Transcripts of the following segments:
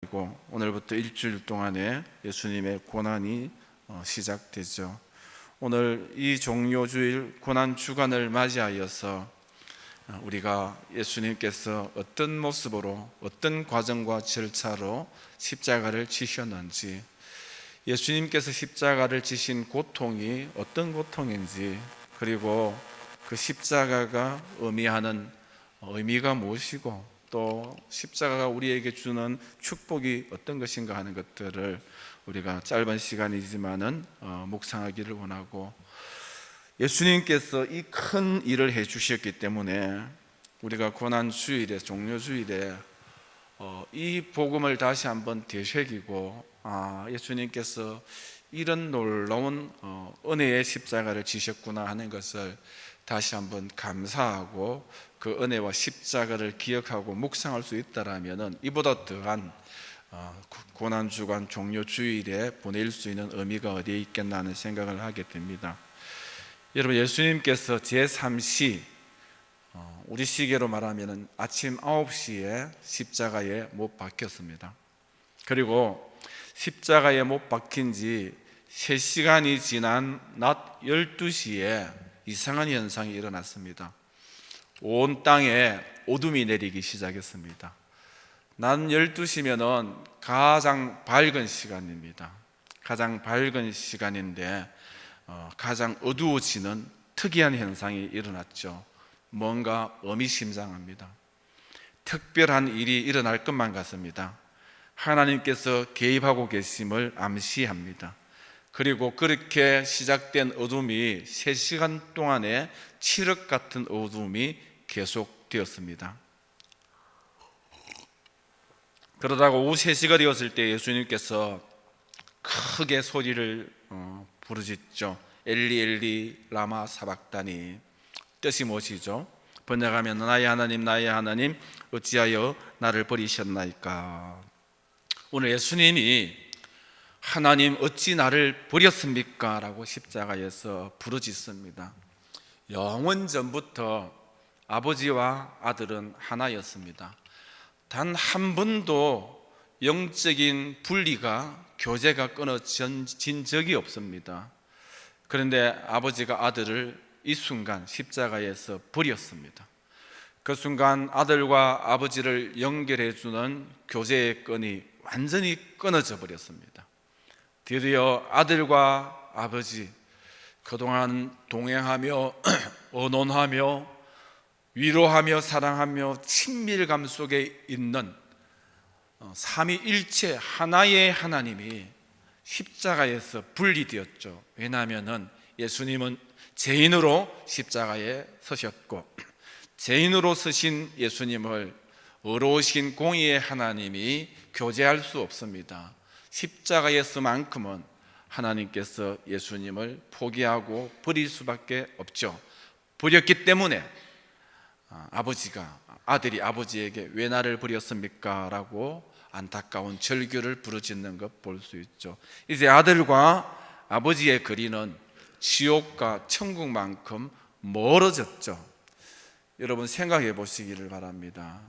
그리고 오늘부터 일주일 동안의 예수님의 고난이 시작되죠. 오늘 이 종료주일 고난 주간을 맞이하여서 우리가 예수님께서 어떤 모습으로 어떤 과정과 절차로 십자가를 지셨는지, 예수님께서 십자가를 지신 고통이 어떤 고통인지, 그리고 그 십자가가 의미하는 의미가 무엇이고, 또 십자가가 우리에게 주는 축복이 어떤 것인가 하는 것들을 우리가 짧은 시간이지만은 묵상하기를 원하고, 예수님께서 이 큰 일을 해주셨기 때문에 우리가 고난주일에, 종료주일에 이 복음을 다시 한번 되새기고, 예수님께서 이런 놀라운 은혜의 십자가를 지셨구나 하는 것을 다시 한번 감사하고 그 은혜와 십자가를 기억하고 묵상할 수 있다라면은 이보다 더한 고난주간 종료주일에 보낼 수 있는 의미가 어디에 있겠나 하는 생각을 하게 됩니다. 여러분, 예수님께서 제3시, 우리 시계로 말하면 아침 9시에 십자가에 못 박혔습니다. 그리고 십자가에 못 박힌 지 3시간이 지난 낮 12시에 이상한 현상이 일어났습니다. 온 땅에 어둠이 내리기 시작했습니다. 낮 12시면은 가장 밝은 시간입니다. 가장 밝은 시간인데 가장 어두워지는 특이한 현상이 일어났죠. 뭔가 의미심장합니다. 특별한 일이 일어날 것만 같습니다. 하나님께서 개입하고 계심을 암시합니다. 그리고 그렇게 시작된 어둠이 3시간 동안의 칠흑 같은 어둠이 계속되었습니다. 그러다가 오후 3시가 되었을 때 예수님께서 크게 소리를 부르짖죠. 엘리 엘리 라마 사박다니. 뜻이 무엇이죠? 번역하면 나의 하나님 나의 하나님 어찌하여 나를 버리셨나이까. 오늘 예수님이 하나님 어찌 나를 버렸습니까? 라고 십자가에서 부르짖습니다. 영원 전부터 아버지와 아들은 하나였습니다. 단 한 번도 영적인 분리가, 교제가 끊어진 적이 없습니다. 그런데 아버지가 아들을 이 순간 십자가에서 버렸습니다. 그 순간 아들과 아버지를 연결해주는 교제의 끈이 완전히 끊어져 버렸습니다. 드디어 아들과 아버지, 그동안 동행하며 의논하며 위로하며 사랑하며 친밀감 속에 있는 삼위일체 하나의 하나님이 십자가에서 분리되었죠. 왜냐하면 예수님은 죄인으로 십자가에 서셨고, 죄인으로 서신 예수님을 의로우신 공의의 하나님이 교제할 수 없습니다. 십자가에서만큼은 하나님께서 예수님을 포기하고 버릴 수밖에 없죠. 버렸기 때문에 아들이 아버지에게 왜 나를 버렸습니까? 라고 안타까운 절규를 부르짖는 것 볼 수 있죠. 이제 아들과 아버지의 거리는 지옥과 천국만큼 멀어졌죠. 여러분, 생각해 보시기를 바랍니다.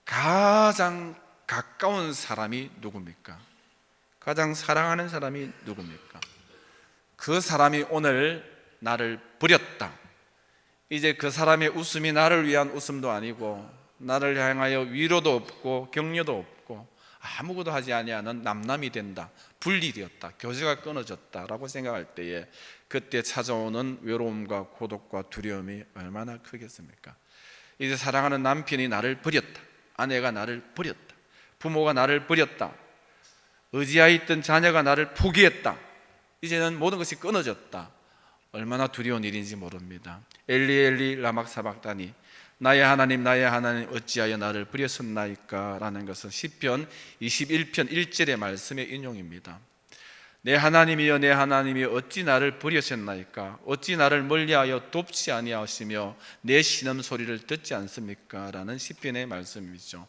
가장 가까운 사람이 누굽니까? 가장 사랑하는 사람이 누굽니까? 그 사람이 오늘 나를 버렸다. 이제 그 사람의 웃음이 나를 위한 웃음도 아니고, 나를 향하여 위로도 없고 격려도 없고 아무것도 하지 아니하는 남남이 된다, 분리되었다, 교제가 끊어졌다라고 생각할 때에 그때 찾아오는 외로움과 고독과 두려움이 얼마나 크겠습니까? 이제 사랑하는 남편이 나를 버렸다, 아내가 나를 버렸다, 부모가 나를 버렸다, 의지하여 있던 자녀가 나를 포기했다, 이제는 모든 것이 끊어졌다. 얼마나 두려운 일인지 모릅니다. 엘리 엘리 라막 사박다니, 나의 하나님 나의 하나님 어찌하여 나를 버렸었나이까 라는 것은 시편 21편 1절의 말씀의 인용입니다. 내 하나님이여 내 하나님이여 어찌 나를 버리셨나이까? 어찌 나를 멀리하여 돕지 아니하시며 내 신음소리를 듣지 않습니까? 라는 시편의 말씀이죠.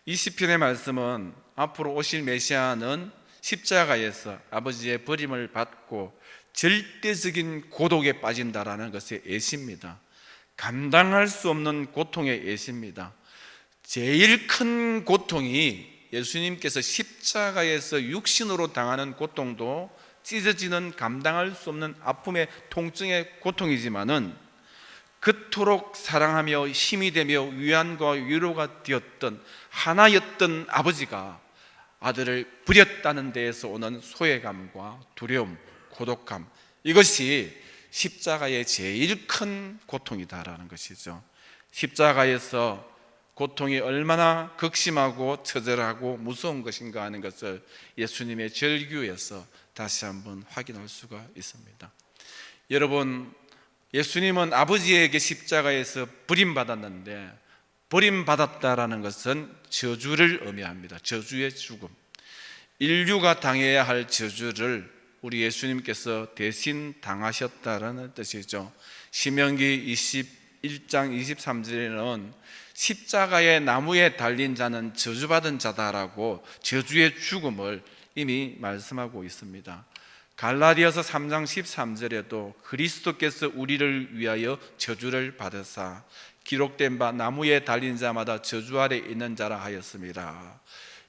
이 시편의 말씀은 앞으로 오실 메시아는 십자가에서 아버지의 버림을 받고 절대적인 고독에 빠진다라는 것의 예시입니다. 감당할 수 없는 고통의 예시입니다. 제일 큰 고통이 예수님께서 십자가에서 육신으로 당하는 고통도 찢어지는 감당할 수 없는 아픔의 통증의 고통이지만은 그토록 사랑하며 힘이 되며 위안과 위로가 되었던 하나였던 아버지가 아들을 버렸다는 데에서 오는 소외감과 두려움, 고독감, 이것이 십자가의 제일 큰 고통이다라는 것이죠. 십자가에서 고통이 얼마나 극심하고 처절하고 무서운 것인가 하는 것을 예수님의 절규에서 다시 한번 확인할 수가 있습니다. 여러분, 예수님은 아버지에게 십자가에서 버림받았는데, 버림받았다라는 것은 저주를 의미합니다. 저주의 죽음, 인류가 당해야 할 저주를 우리 예수님께서 대신 당하셨다라는 뜻이죠. 신명기 21장 23절에는 십자가의 나무에 달린 자는 저주받은 자다라고 저주의 죽음을 이미 말씀하고 있습니다. 갈라디아서 3장 13절에도 그리스도께서 우리를 위하여 저주를 받으사 기록된 바 나무에 달린 자마다 저주 아래 있는 자라 하였습니다.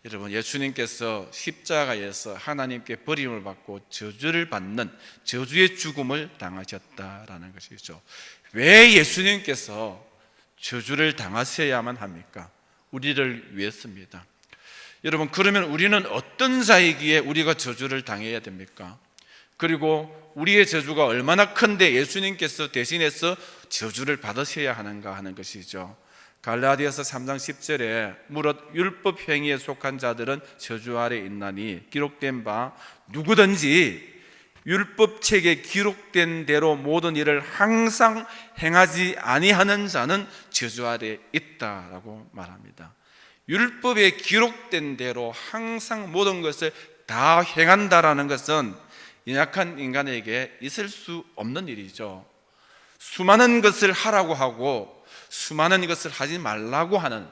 여러분, 예수님께서 십자가에서 하나님께 버림을 받고 저주를 받는 저주의 죽음을 당하셨다라는 것이죠. 왜 예수님께서 저주를 당하셔야만 합니까? 우리를 위해서입니다. 여러분, 그러면 우리는 어떤 자이기에 우리가 저주를 당해야 됩니까? 그리고 우리의 저주가 얼마나 큰데 예수님께서 대신해서 저주를 받으셔야 하는가 하는 것이죠. 갈라디아서 3장 10절에 무릇 율법 행위에 속한 자들은 저주 아래 있나니 기록된 바 누구든지 율법책에 기록된 대로 모든 일을 항상 행하지 아니하는 자는 저주 아래 있다라고 말합니다. 율법에 기록된 대로 항상 모든 것을 다 행한다라는 것은 연약한 인간에게 있을 수 없는 일이죠. 수많은 것을 하라고 하고 수많은 것을 하지 말라고 하는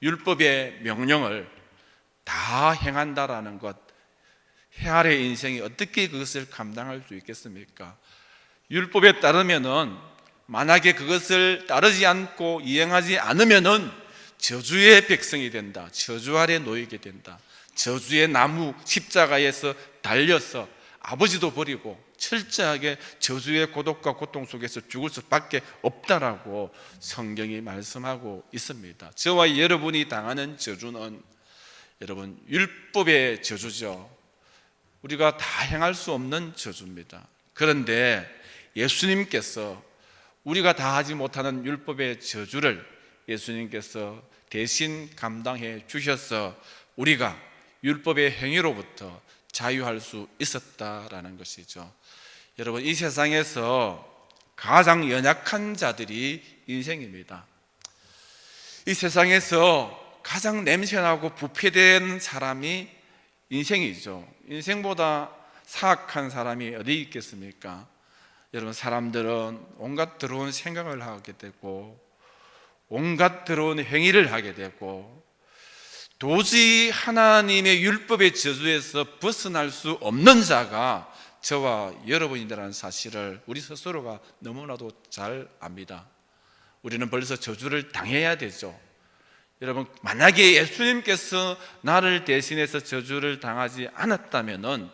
율법의 명령을 다 행한다라는 것, 헤아의 인생이 어떻게 그것을 감당할 수 있겠습니까? 율법에 따르면은, 만약에 그것을 따르지 않고 이행하지 않으면은 저주의 백성이 된다, 저주 아래 놓이게 된다, 저주의 나무 십자가에서 달려서 아버지도 버리고 철저하게 저주의 고독과 고통 속에서 죽을 수밖에 없다라고 성경이 말씀하고 있습니다. 저와 여러분이 당하는 저주는 여러분 율법의 저주죠. 우리가 다 행할 수 없는 저주입니다. 그런데 예수님께서 우리가 다 하지 못하는 율법의 저주를 예수님께서 대신 감당해 주셔서 우리가 율법의 행위로부터 자유할 수 있었다라는 것이죠. 여러분, 이 세상에서 가장 연약한 자들이 인생입니다. 이 세상에서 가장 냄새나고 부패된 사람이 인생이죠. 인생보다 사악한 사람이 어디 있겠습니까? 여러분, 사람들은 온갖 더러운 생각을 하게 되고 온갖 더러운 행위를 하게 되고 도저히 하나님의 율법의 저주에서 벗어날 수 없는 자가 저와 여러분이라는 사실을 우리 스스로가 너무나도 잘 압니다. 우리는 벌써 저주를 당해야 되죠. 여러분, 만약에 예수님께서 나를 대신해서 저주를 당하지 않았다면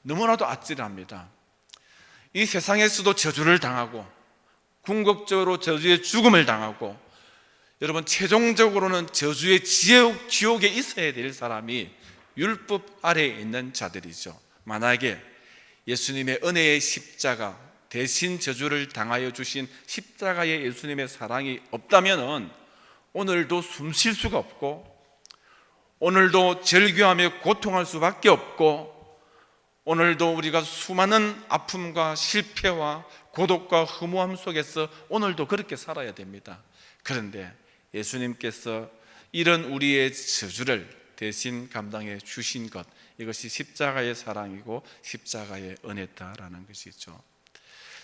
너무나도 아찔합니다. 이 세상에서도 저주를 당하고 궁극적으로 저주의 죽음을 당하고 여러분, 최종적으로는 저주의 지옥에 있어야 될 사람이 율법 아래에 있는 자들이죠. 만약에 예수님의 은혜의 십자가 대신 저주를 당하여 주신 십자가의 예수님의 사랑이 없다면 오늘도 숨 쉴 수가 없고 오늘도 절규하며 고통할 수밖에 없고 오늘도 우리가 수많은 아픔과 실패와 고독과 허무함 속에서 오늘도 그렇게 살아야 됩니다. 그런데 예수님께서 이런 우리의 저주를 대신 감당해 주신 것, 이것이 십자가의 사랑이고 십자가의 은혜다라는 것이죠.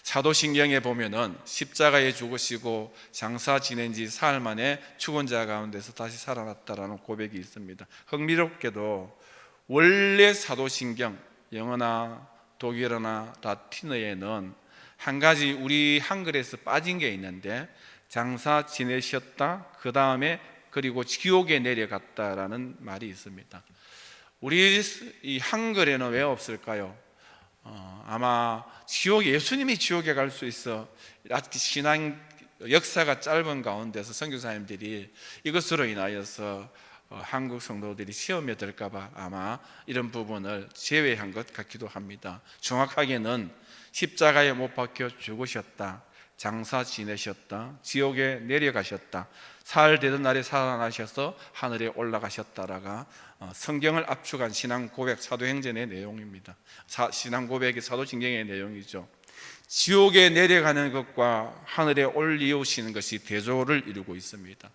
사도신경에 보면은 십자가에 죽으시고 장사 지낸 지 사흘 만에 죽은 자 가운데서 다시 살아났다라는 고백이 있습니다. 흥미롭게도 원래 사도신경, 영어나 독일어나 라틴어에는 한 가지 우리 한글에서 빠진 게 있는데 장사 지내셨다, 그 다음에 그리고 지옥에 내려갔다라는 말이 있습니다. 우리 이 한글에는 왜 없을까요? 아마 예수님이 지옥에 갈 수 있어 신앙 역사가 짧은 가운데서 선교사님들이 이것으로 인하여서 한국 성도들이 시험에 들까봐 아마 이런 부분을 제외한 것 같기도 합니다. 정확하게는 십자가에 못 박혀 죽으셨다, 장사 지내셨다, 지옥에 내려가셨다, 사흘 되던 날에 살아나셔서 하늘에 올라가셨다라가 성경을 압축한 신앙 고백 사도행전의 내용입니다. 신앙 고백이 사도신경의 내용이죠. 지옥에 내려가는 것과 하늘에 올리우시는 것이 대조를 이루고 있습니다.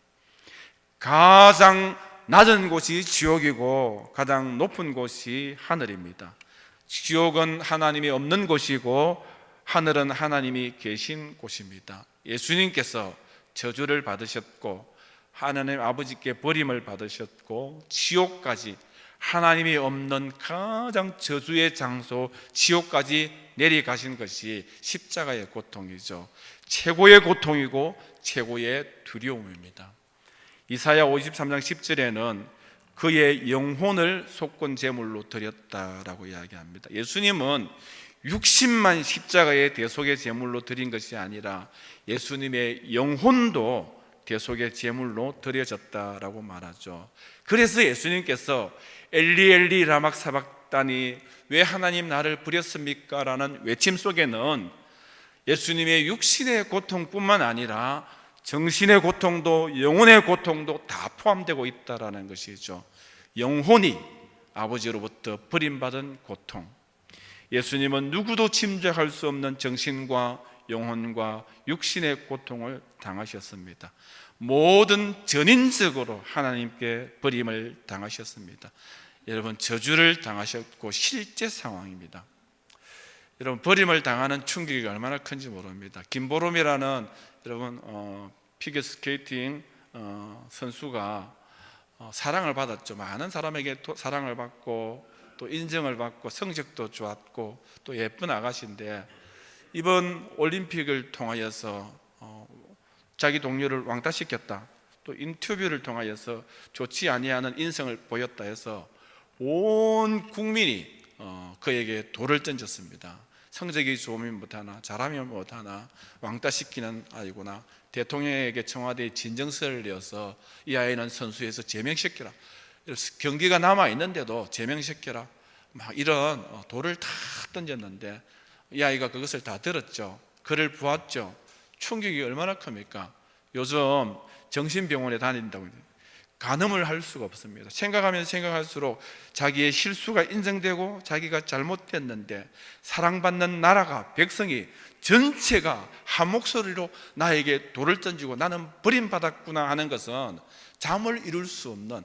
가장 낮은 곳이 지옥이고 가장 높은 곳이 하늘입니다. 지옥은 하나님이 없는 곳이고 하늘은 하나님이 계신 곳입니다. 예수님께서 저주를 받으셨고 하나님 아버지께 버림을 받으셨고 지옥까지, 하나님이 없는 가장 저주의 장소 지옥까지 내려가신 것이 십자가의 고통이죠. 최고의 고통이고 최고의 두려움입니다. 이사야 53장 10절에는 그의 영혼을 속건 제물로 드렸다라고 이야기합니다. 예수님은 육신만 십자가의 대속의 제물로 드린 것이 아니라 예수님의 영혼도 대속의 제물로 드려졌다라고 말하죠. 그래서 예수님께서 엘리 엘리 라막 사박다니 왜 하나님 나를 버렸습니까? 라는 외침 속에는 예수님의 육신의 고통뿐만 아니라 정신의 고통도 영혼의 고통도 다 포함되고 있다라는 것이죠. 영혼이 아버지로부터 버림받은 고통, 예수님은 누구도 짐작할 수 없는 정신과 영혼과 육신의 고통을 당하셨습니다. 모든 전인적으로 하나님께 버림을 당하셨습니다. 여러분, 저주를 당하셨고 실제 상황입니다. 여러분, 버림을 당하는 충격이 얼마나 큰지 모릅니다. 김보롬이라는 여러분 피겨스케이팅 선수가 사랑을 받았죠. 많은 사람에게 사랑을 받고 또 인정을 받고 성적도 좋았고 또 예쁜 아가씨인데 이번 올림픽을 통하여서 자기 동료를 왕따시켰다, 또 인터뷰를 통하여서 좋지 아니하는 인성을 보였다 해서 온 국민이 그에게 돌을 던졌습니다. 성적이 좋으면 못하나, 잘하면 못하나, 왕따시키는 아이구나, 대통령에게 청와대에 진정서를 내어서 이 아이는 선수에서 제명시켜라, 경기가 남아있는데도 제명시켜라, 막 이런 돌을 다 던졌는데 이 아이가 그것을 다 들었죠. 그를 보았죠. 충격이 얼마나 큽니까? 요즘 정신병원에 다닌다고 가늠을 할 수가 없습니다. 생각하면 생각할수록 자기의 실수가 인정되고 자기가 잘못됐는데 사랑받는 나라가, 백성이 전체가 한 목소리로 나에게 돌을 던지고 나는 버림받았구나 하는 것은 잠을 이룰 수 없는,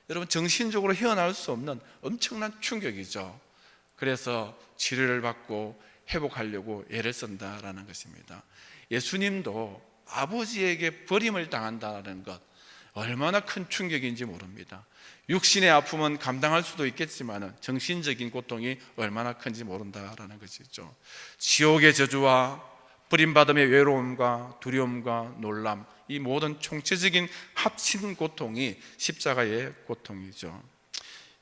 여러분 정신적으로 헤어나올 수 없는 엄청난 충격이죠. 그래서 치료를 받고 회복하려고 애를 쓴다라는 것입니다. 예수님도 아버지에게 버림을 당한다는 것 얼마나 큰 충격인지 모릅니다. 육신의 아픔은 감당할 수도 있겠지만 정신적인 고통이 얼마나 큰지 모른다라는 것이죠. 지옥의 저주와 버림받음의 외로움과 두려움과 놀람, 이 모든 총체적인 합친 고통이 십자가의 고통이죠.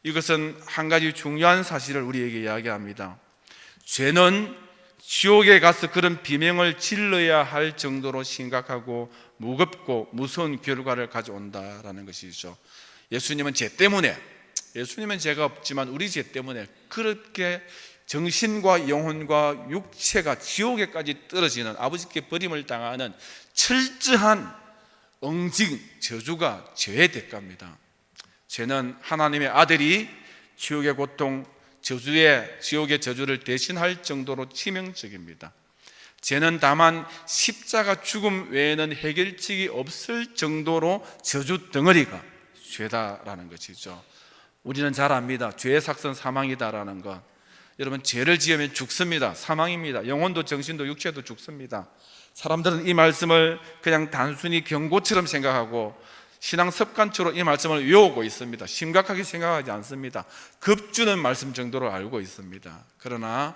이것은 한 가지 중요한 사실을 우리에게 이야기합니다. 죄는 지옥에 가서 그런 비명을 질러야 할 정도로 심각하고 무겁고 무서운 결과를 가져온다라는 것이죠. 예수님은 죄 때문에, 예수님은 죄가 없지만 우리 죄 때문에 그렇게 정신과 영혼과 육체가 지옥에까지 떨어지는, 아버지께 버림을 당하는 철저한 응징, 저주가 죄의 대가입니다. 죄는 하나님의 아들이 지옥의 고통, 지옥의 저주를 대신할 정도로 치명적입니다. 죄는 다만 십자가 죽음 외에는 해결책이 없을 정도로 저주 덩어리가 죄다라는 것이죠. 우리는 잘 압니다. 죄의 삭선 사망이다라는 것. 여러분, 죄를 지으면 죽습니다. 사망입니다. 영혼도 정신도 육체도 죽습니다. 사람들은 이 말씀을 그냥 단순히 경고처럼 생각하고 신앙 습관처럼 이 말씀을 외우고 있습니다. 심각하게 생각하지 않습니다. 급주는 말씀 정도로 알고 있습니다. 그러나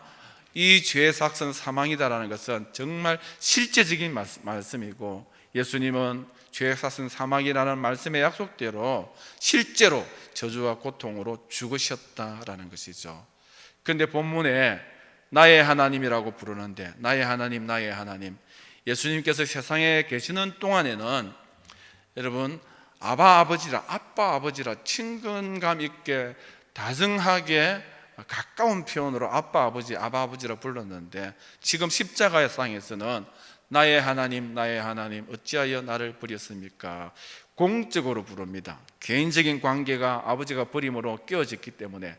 이 죄의 삭선 사망이다라는 것은 정말 실제적인 말씀이고, 예수님은 죄의 삭은 사망이라는 말씀의 약속대로 실제로 저주와 고통으로 죽으셨다라는 것이죠. 그런데 본문에 나의 하나님이라고 부르는데, 나의 하나님, 나의 하나님, 예수님께서 세상에 계시는 동안에는 여러분 아바 아버지라, 아빠 아버지라 친근감 있게 다정하게 가까운 표현으로 아빠 아버지, 아바 아버지라 불렀는데, 지금 십자가의 상에서는 나의 하나님, 나의 하나님, 어찌하여 나를 버렸습니까? 공적으로 부릅니다. 개인적인 관계가 아버지가 버림으로 깨어졌기 때문에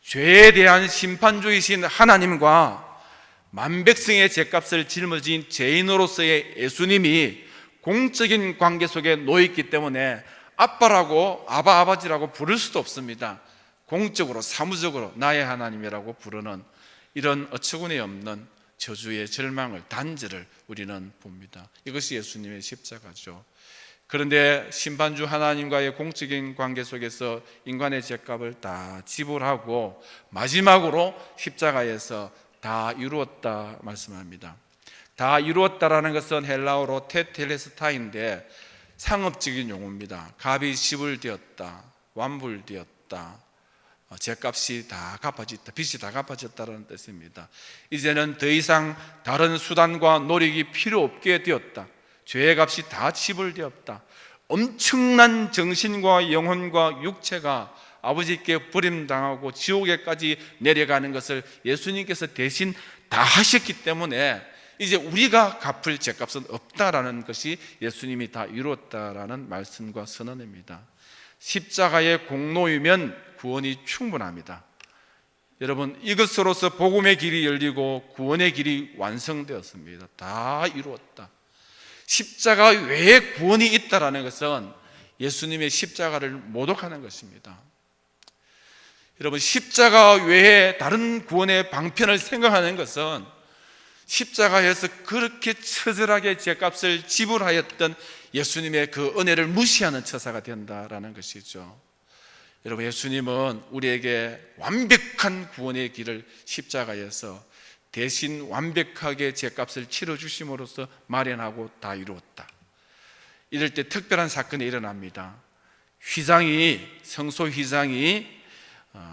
죄에 대한 심판주이신 하나님과 만백성의 죄값을 짊어진 죄인으로서의 예수님이 공적인 관계 속에 놓여있기 때문에 아빠라고, 아바 아버지라고 부를 수도 없습니다. 공적으로, 사무적으로 나의 하나님이라고 부르는 이런 어처구니 없는 저주의 절망을, 단절을 우리는 봅니다. 이것이 예수님의 십자가죠. 그런데 심판주 하나님과의 공적인 관계 속에서 인간의 죄값을 다 지불하고 마지막으로 십자가에서 다 이루었다 말씀합니다. 다 이루었다라는 것은 헬라어로 테텔레스타인데 상업적인 용어입니다. 값이 지불되었다, 완불되었다, 죄값이 다 갚아졌다, 빚이 다 갚아졌다는 뜻입니다. 이제는 더 이상 다른 수단과 노력이 필요 없게 되었다. 죄의 값이 다 지불되었다. 엄청난 정신과 영혼과 육체가 아버지께 버림당하고 지옥에까지 내려가는 것을 예수님께서 대신 다 하셨기 때문에 이제 우리가 갚을 죄값은 없다라는 것이 예수님이 다 이루었다라는 말씀과 선언입니다. 십자가의 공로이면 구원이 충분합니다. 여러분, 이것으로서 복음의 길이 열리고 구원의 길이 완성되었습니다. 다 이루었다. 십자가 외에 구원이 있다라는 것은 예수님의 십자가를 모독하는 것입니다. 여러분, 십자가 외에 다른 구원의 방편을 생각하는 것은 십자가에서 그렇게 처절하게 죄값을 지불하였던 예수님의 그 은혜를 무시하는 처사가 된다라는 것이죠. 여러분, 예수님은 우리에게 완벽한 구원의 길을 십자가에서 대신 완벽하게 죄값을 치러주심으로써 마련하고 다 이루었다. 이럴 때 특별한 사건이 일어납니다. 휘장이, 성소 휘장이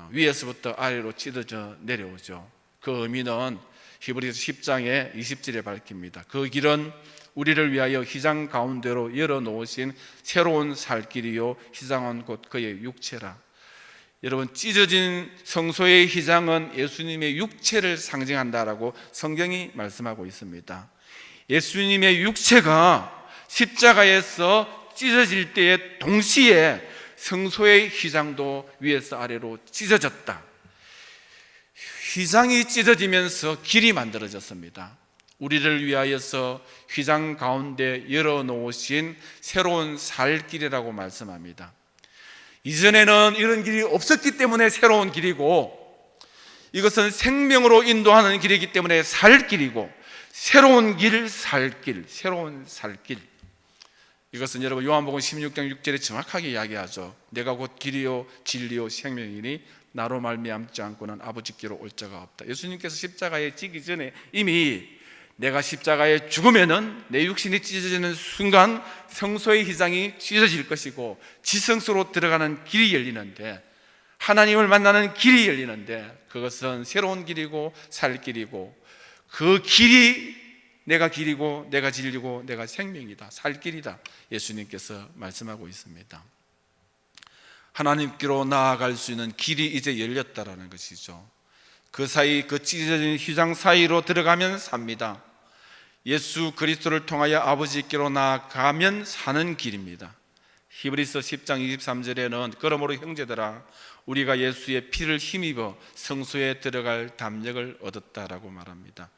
위에서부터 아래로 찢어져 내려오죠. 그 의미는 히브리서 10장의 20절에 밝힙니다. 그 길은 우리를 위하여 휘장 가운데로 열어놓으신 새로운 살 길이요, 휘장은 곧 그의 육체라. 여러분, 찢어진 성소의 휘장은 예수님의 육체를 상징한다라고 성경이 말씀하고 있습니다. 예수님의 육체가 십자가에서 찢어질 때에 동시에 성소의 휘장도 위에서 아래로 찢어졌다. 휘장이 찢어지면서 길이 만들어졌습니다. 우리를 위하여서 휘장 가운데 열어놓으신 새로운 살 길이라고 말씀합니다. 이전에는 이런 길이 없었기 때문에 새로운 길이고, 이것은 생명으로 인도하는 길이기 때문에 살 길이고, 새로운 길, 살 길, 새로운 살 길. 이것은 여러분 요한복음 16장 6절에 정확하게 이야기하죠. 내가 곧 길이요 진리요 생명이니 나로 말미암지 않고는 아버지께로 올 자가 없다. 예수님께서 십자가에 지기 전에 이미 내가 십자가에 죽으면은 내 육신이 찢어지는 순간 성소의 휘장이 찢어질 것이고 지성소로 들어가는 길이 열리는데, 하나님을 만나는 길이 열리는데, 그것은 새로운 길이고 살 길이고, 그 길이 내가 길이고 내가 진리고 내가 생명이다, 살 길이다, 예수님께서 말씀하고 있습니다. 하나님께로 나아갈 수 있는 길이 이제 열렸다라는 것이죠. 그 사이, 그 찢어진 휘장 사이로 들어가면 삽니다. 예수 그리스도를 통하여 아버지께로 나아가면 사는 길입니다. 히브리서 10장 23절에는 그러므로 형제들아 우리가 예수의 피를 힘입어 성소에 들어갈 담력을 얻었다라고 말합니다.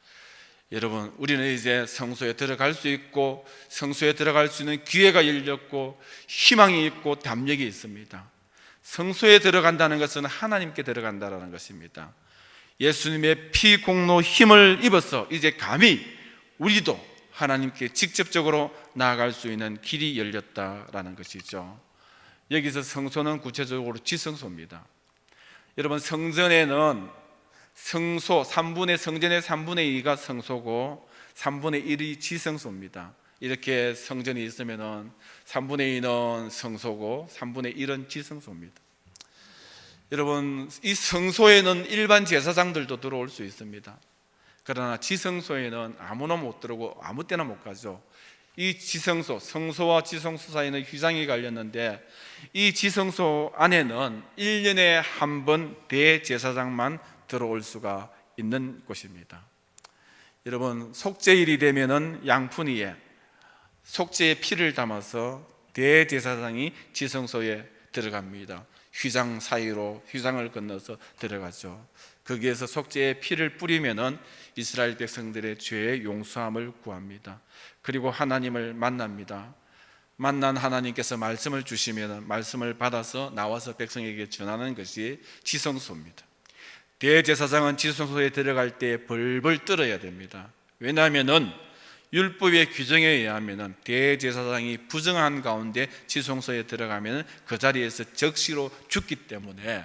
여러분, 우리는 이제 성소에 들어갈 수 있고 성소에 들어갈 수 있는 기회가 열렸고 희망이 있고 담력이 있습니다. 성소에 들어간다는 것은 하나님께 들어간다는 것입니다. 예수님의 피 공로 힘을 입어서 이제 감히 우리도 하나님께 직접적으로 나아갈 수 있는 길이 열렸다라는 것이죠. 여기서 성소는 구체적으로 지성소입니다. 여러분, 성전에는 성소 3분의 성전의 3분의 2가 성소고 3분의 1이 지성소입니다. 이렇게 성전이 있으면은 3분의 2는 성소고 3분의 1은 지성소입니다. 여러분, 이 성소에는 일반 제사장들도 들어올 수 있습니다. 그러나 지성소에는 아무나 못 들어오고 아무 때나 못 가죠. 이 지성소, 성소와 지성소 사이는 휘장이 갈렸는데 이 지성소 안에는 1년에 한 번 대제사장만 들어올 수가 있는 곳입니다. 여러분, 속죄일이 되면은 양푼 위에 속죄의 피를 담아서 대제사장이 지성소에 들어갑니다. 휘장 사이로 휘장을 건너서 들어가죠. 거기에서 속죄의 피를 뿌리면은 이스라엘 백성들의 죄의 용서함을 구합니다. 그리고 하나님을 만납니다. 만난 하나님께서 말씀을 주시면 말씀을 받아서 나와서 백성에게 전하는 것이 지성소입니다. 대제사장은 지성소에 들어갈 때 벌벌 떨어야 됩니다. 왜냐하면은 율법의 규정에 의하면 대제사장이 부정한 가운데 지성소에 들어가면 그 자리에서 적시로 죽기 때문에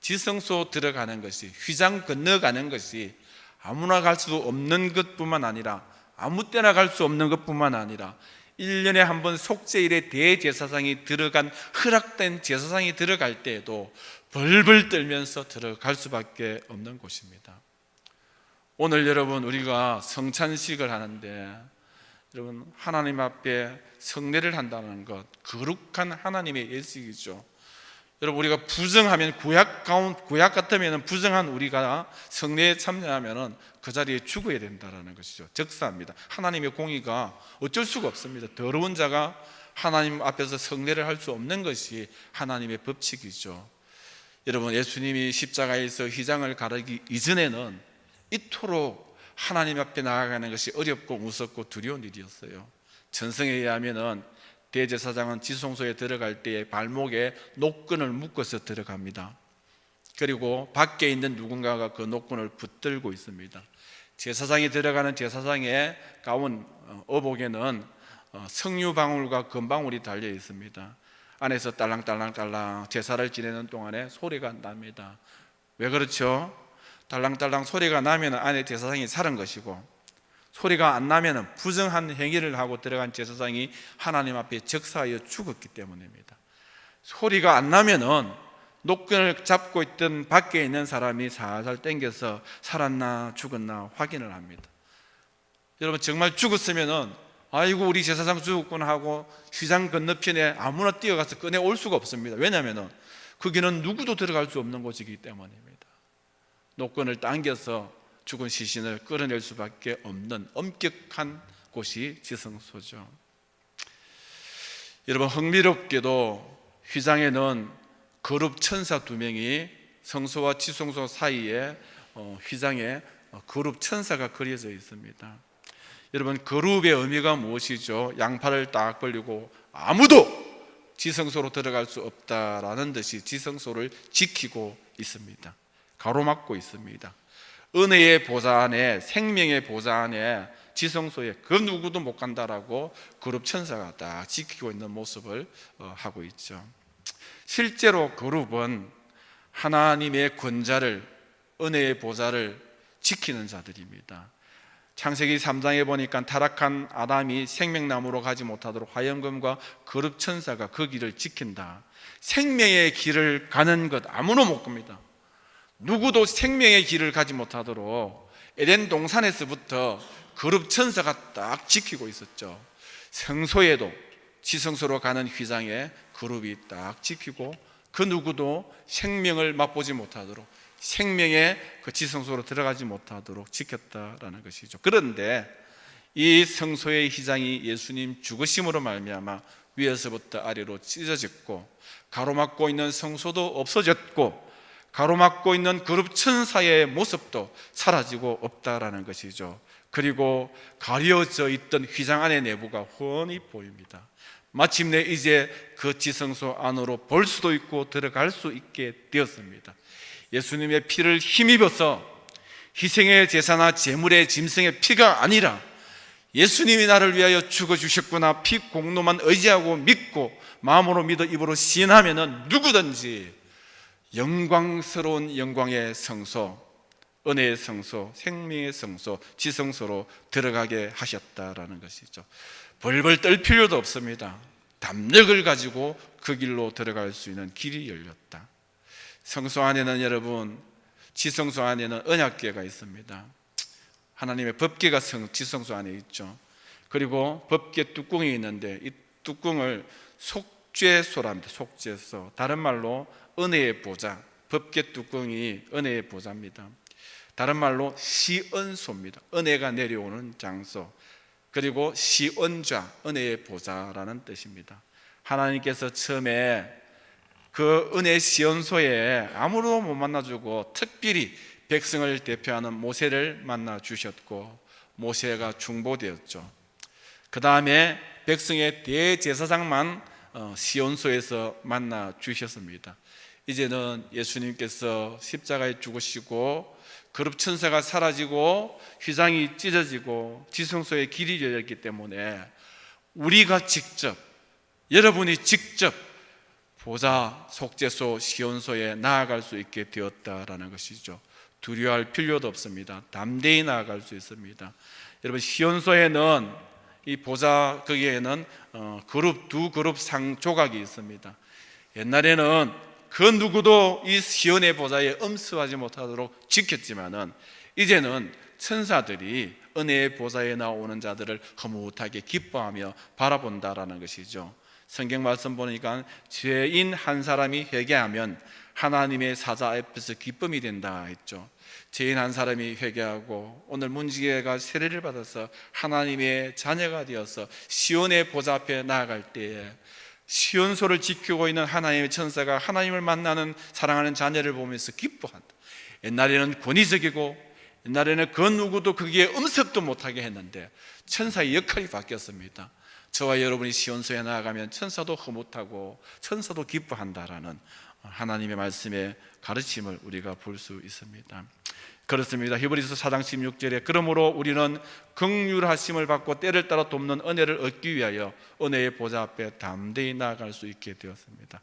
지성소 들어가는 것이, 휘장 건너가는 것이 아무나 갈 수 없는 것뿐만 아니라 아무 때나 갈 수 없는 것뿐만 아니라 1년에 한 번 속죄일에 대제사장이 들어간 허락된 제사장이 들어갈 때에도 벌벌 떨면서 들어갈 수밖에 없는 곳입니다. 오늘 여러분, 우리가 성찬식을 하는데 여러분, 하나님 앞에 성례를 한다는 것, 거룩한 하나님의 예식이죠. 여러분, 우리가 부정하면 구약 같으면 부정한 우리가 성례에 참여하면 그 자리에 죽어야 된다는 것이죠. 적사합니다. 하나님의 공의가 어쩔 수가 없습니다. 더러운 자가 하나님 앞에서 성례를 할 수 없는 것이 하나님의 법칙이죠. 여러분, 예수님이 십자가에서 휘장을 가르기 이전에는 이토록 하나님 앞에 나아가는 것이 어렵고 무섭고 두려운 일이었어요. 전성에 의하면 대제사장은 지성소에 들어갈 때에 발목에 노끈을 묶어서 들어갑니다. 그리고 밖에 있는 누군가가 그 노끈을 붙들고 있습니다. 제사장이 들어가는 제사장의 가운 어복에는 석류방울과 금방울이 달려 있습니다. 안에서 딸랑딸랑딸랑 제사를 지내는 동안에 소리가 납니다. 왜 그렇죠? 달랑달랑 소리가 나면 안에 제사장이 살은 것이고, 소리가 안 나면 부정한 행위를 하고 들어간 제사장이 하나님 앞에 적사하여 죽었기 때문입니다. 소리가 안 나면은 노끈을 잡고 있던 밖에 있는 사람이 살살 당겨서 살았나 죽었나 확인을 합니다. 여러분, 정말 죽었으면은 아이고 우리 제사장 죽었구나 하고 휘장 건너편에 아무나 뛰어가서 꺼내 올 수가 없습니다. 왜냐하면은 거기는 누구도 들어갈 수 없는 곳이기 때문입니다. 노끈을 당겨서 죽은 시신을 끌어낼 수밖에 없는 엄격한 곳이 지성소죠. 여러분, 흥미롭게도 휘장에는 거룩 천사 2명이 성소와 지성소 사이에 휘장에 거룩 천사가 그려져 있습니다. 여러분, 거룩의 의미가 무엇이죠? 양팔을 딱 벌리고 아무도 지성소로 들어갈 수 없다라는 듯이 지성소를 지키고 있습니다. 가로막고 있습니다. 은혜의 보좌 안에, 생명의 보좌 안에, 지성소에 그 누구도 못 간다라고 거룩 천사가 딱 지키고 있는 모습을 하고 있죠. 실제로 거룩은 하나님의 권자를, 은혜의 보좌를 지키는 자들입니다. 창세기 3장에 보니까 타락한 아담이 생명나무로 가지 못하도록 화염금과 거룩 천사가 그 길을 지킨다. 생명의 길을 가는 것 아무나 못 갑니다. 누구도 생명의 길을 가지 못하도록 에덴 동산에서부터 거룩 천사가 딱 지키고 있었죠. 성소에도 지성소로 가는 휘장에 거룩이 딱 지키고 그 누구도 생명을 맛보지 못하도록, 생명의 그 지성소로 들어가지 못하도록 지켰다라는 것이죠. 그런데 이 성소의 휘장이 예수님 죽으심으로 말미암아 위에서부터 아래로 찢어졌고, 가로막고 있는 성소도 없어졌고, 가로막고 있는 거룩 천사의 모습도 사라지고 없다라는 것이죠. 그리고 가려져 있던 휘장 안의 내부가 훤히 보입니다. 마침내 이제 그 지성소 안으로 볼 수도 있고 들어갈 수 있게 되었습니다. 예수님의 피를 힘입어서 희생의 제사나 제물의 짐승의 피가 아니라 예수님이 나를 위하여 죽어주셨구나, 피 공로만 의지하고 믿고 마음으로 믿어 입으로 시인하면 누구든지 영광스러운 영광의 성소, 은혜의 성소, 생명의 성소, 지성소로 들어가게 하셨다라는 것이죠. 벌벌 떨 필요도 없습니다. 담력을 가지고 그 길로 들어갈 수 있는 길이 열렸다. 성소 안에는 여러분, 지성소 안에는 언약궤가 있습니다. 하나님의 법궤가 지성소 안에 있죠. 그리고 법궤 뚜껑이 있는데 이 뚜껑을 속죄소랍니다. 속죄소, 다른 말로 은혜의 보좌. 법궤 뚜껑이 은혜의 보좌입니다. 다른 말로 시은소입니다. 은혜가 내려오는 장소. 그리고 시은좌, 은혜의 보좌라는 뜻입니다. 하나님께서 처음에 그 은혜 시온소에 아무도 못 만나주고 특별히 백성을 대표하는 모세를 만나 주셨고, 모세가 중보되었죠. 그 다음에 백성의 대제사장만 시온소에서 만나 주셨습니다. 이제는 예수님께서 십자가에 죽으시고 거룩 천사가 사라지고 휘장이 찢어지고 지성소의 길이 열렸기 때문에 우리가 직접, 여러분이 직접 보좌 속죄소 시온소에 나아갈 수 있게 되었다라는 것이죠. 두려워할 필요도 없습니다. 담대히 나아갈 수 있습니다. 여러분, 시온소에는 이 보좌 거기에는 두 그룹 상 조각이 있습니다. 옛날에는 그 누구도 이 시온의 보좌에 엄습하지 못하도록 지켰지만은 이제는 천사들이 은혜의 보좌에 나오는 자들을 흐뭇하게 기뻐하며 바라본다라는 것이죠. 성경 말씀 보니까 죄인 한 사람이 회개하면 하나님의 사자 앞에서 기쁨이 된다 했죠. 죄인 한 사람이 회개하고 오늘 문지기가 세례를 받아서 하나님의 자녀가 되어서 시온의 보좌 앞에 나아갈 때에 시온소를 지키고 있는 하나님의 천사가 하나님을 만나는 사랑하는 자녀를 보면서 기뻐한다. 옛날에는 권위적이고 옛날에는 그 누구도 거기에 음습도 못하게 했는데 천사의 역할이 바뀌었습니다. 저와 여러분이 시온소에 나아가면 천사도 흐뭇하고 천사도 기뻐한다라는 하나님의 말씀의 가르침을 우리가 볼 수 있습니다. 그렇습니다. 히브리서 4장 16절에 그러므로 우리는 긍휼하심을 받고 때를 따라 돕는 은혜를 얻기 위하여 은혜의 보좌 앞에 담대히 나아갈 수 있게 되었습니다.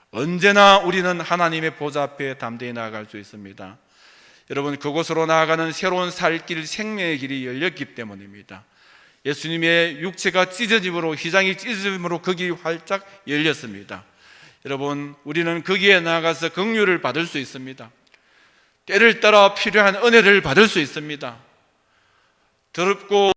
언제나 우리는 하나님의 보좌 앞에 담대히 나아갈 수 있습니다. 여러분, 그곳으로 나아가는 새로운 살 길, 생명의 길이 열렸기 때문입니다. 예수님의 육체가 찢어짐으로, 휘장이 찢어짐으로 그 길이 활짝 열렸습니다. 여러분, 우리는 거기에 나아가서 긍휼을 받을 수 있습니다. 때를 따라 필요한 은혜를 받을 수 있습니다. 더럽고